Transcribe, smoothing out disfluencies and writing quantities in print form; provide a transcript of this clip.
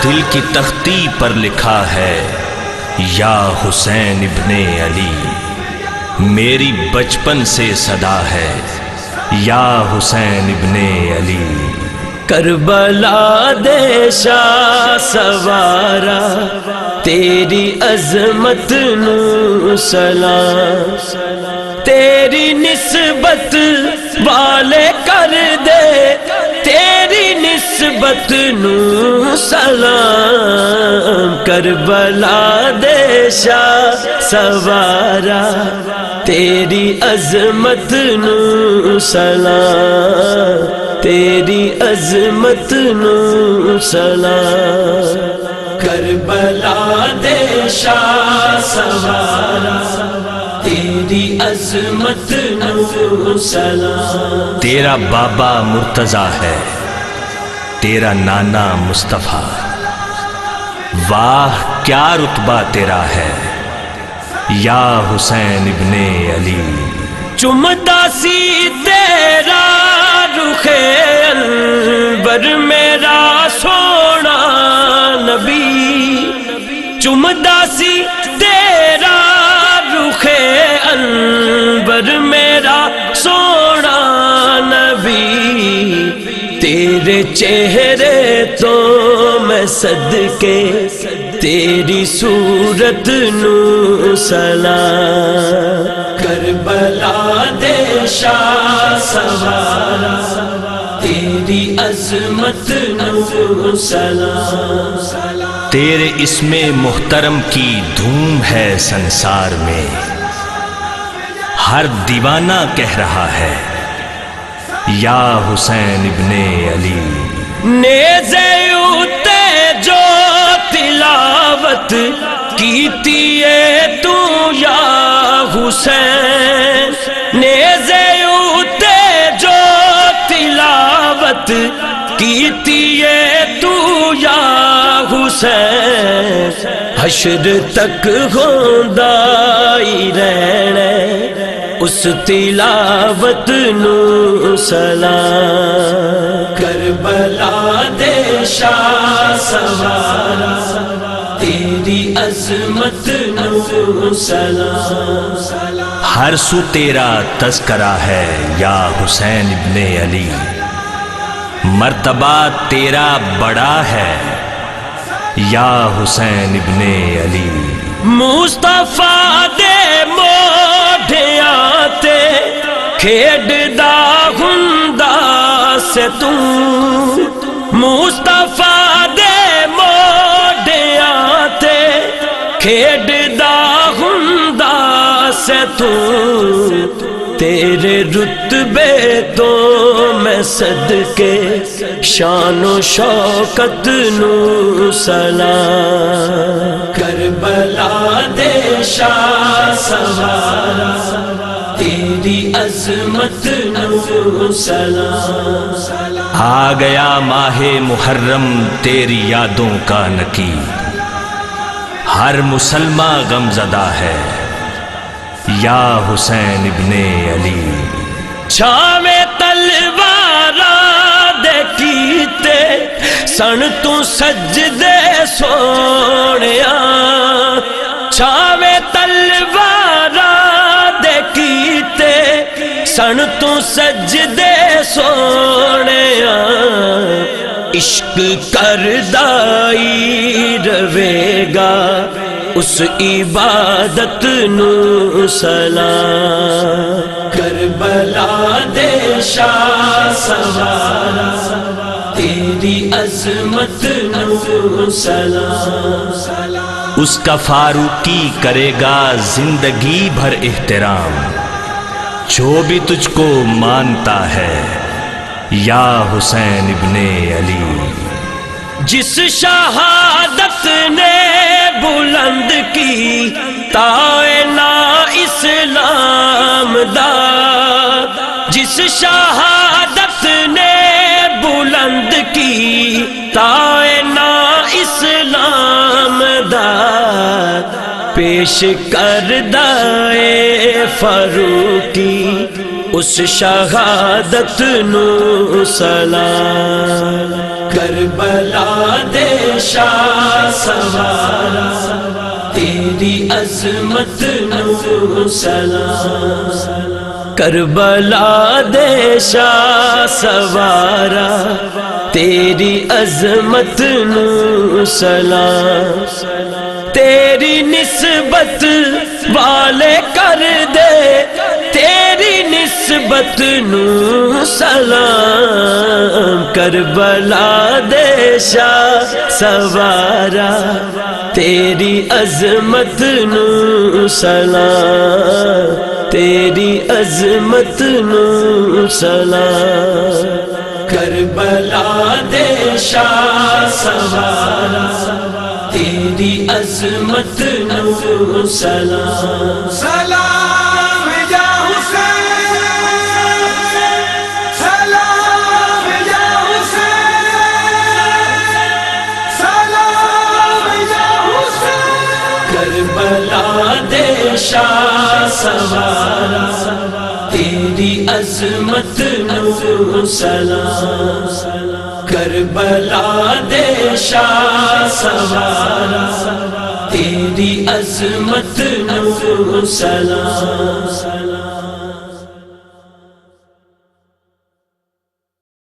دل کی تختی پر لکھا ہے یا حسین ابن علی، میری بچپن سے صدا ہے یا حسین ابن علی۔ کربلا دے شاہ سوارا تیری عظمت نو سلام، تیری نسبت والے کر دے تیری نسبت نو سلام۔ کربلا دے شاہ سوارا تیری عظمت نو سلام، تیری عظمت نو سلام۔ کربلا دے شاہ سوارا تیری عظمت نو سلام۔ تیرا بابا مرتضیٰ ہے، تیرا نانا مصطفیٰ، واہ کیا رتبہ تیرا ہے یا حسین ابن علی۔ چمتا سی تیرا رخ انور میرا سونا نبی، چمتا سی تیرا رخ انور میرا سونا نبی، تیرے چہرے تو میں صدقے تیری صورت نو سلام۔ کربلا دے شاہ سوارا تیری عظمت نو سلام۔ تیرے اسم محترم کی دھوم ہے سنسار میں، ہر دیوانہ کہہ رہا ہے یا حسین ابن علی۔ نیزے اُتے جو تلاوت کیتی ہے تو یا حسین، نیزے اُتے جو تلاوت کیتی ہے تو یا حسین، حشر تک ہوندا ہی رہنا اس تلاوت نو سلام۔ کربلا دے شاہ سوارا تیری عظمت نو سلام۔ ہر سو تیرا تذکرہ ہے یا حسین ابن علی، مرتبہ تیرا بڑا ہے یا حسین ابن علی۔ مصطفیٰ دے موڈھیاں تے کھیڈ دا ہندا سے تو، مصطفیٰ دے موڈھیاں تے کھیڈ دا ہندا سے تو، تیرے رتبے تو میں صدقے شان و شوکت نو سلام۔ کربلا دے شاہ سوارا تیری عظمت نو سلام۔ آ گیا ماہ محرم تیری یادوں کا نکیر، ہر مسلمان غم زدہ ہے یا حسین ابن علی۔ چھاویں تلوارا دے کیتے سن تو سجدے سونیا، چھاویں تلوارا دے کیتے سن تو سجدے سونیا، عشق کردائی روے گا اس عبادت نو سلام۔ کربلا دے شاہ سوارا تیری عظمت نو سلام۔ اس کا فاروقی کرے گا زندگی بھر احترام، جو بھی تجھ کو مانتا ہے یا حسین ابن علی۔ جس شہادت نے بلند کی تائنا اسلام دا، جس شہادت نے بلند کی تائنا اسلام دا، پیش کردائے فاروقی اس شہادت نو سلام کربلا دے شاہ سوارا تیری عظمت نو سلام کربلا دے شاہ سوارا تیری عظمت نو سلام تیری نسبت والے کر دے تیری نسبت نو سلام کربلا دے شاہ سوارا تیری عظمت نو سلام تیری عظمت نو سلام کربلا دے شاہ سوارا تیری عظمت نو سلام سلام یا حسین سلام یا حسین سلام یا حسین کربلا دے شاہ سوارا تیری عظمت نو سلام کربلا دے شاہ سوارا تیری عظمت نو سلام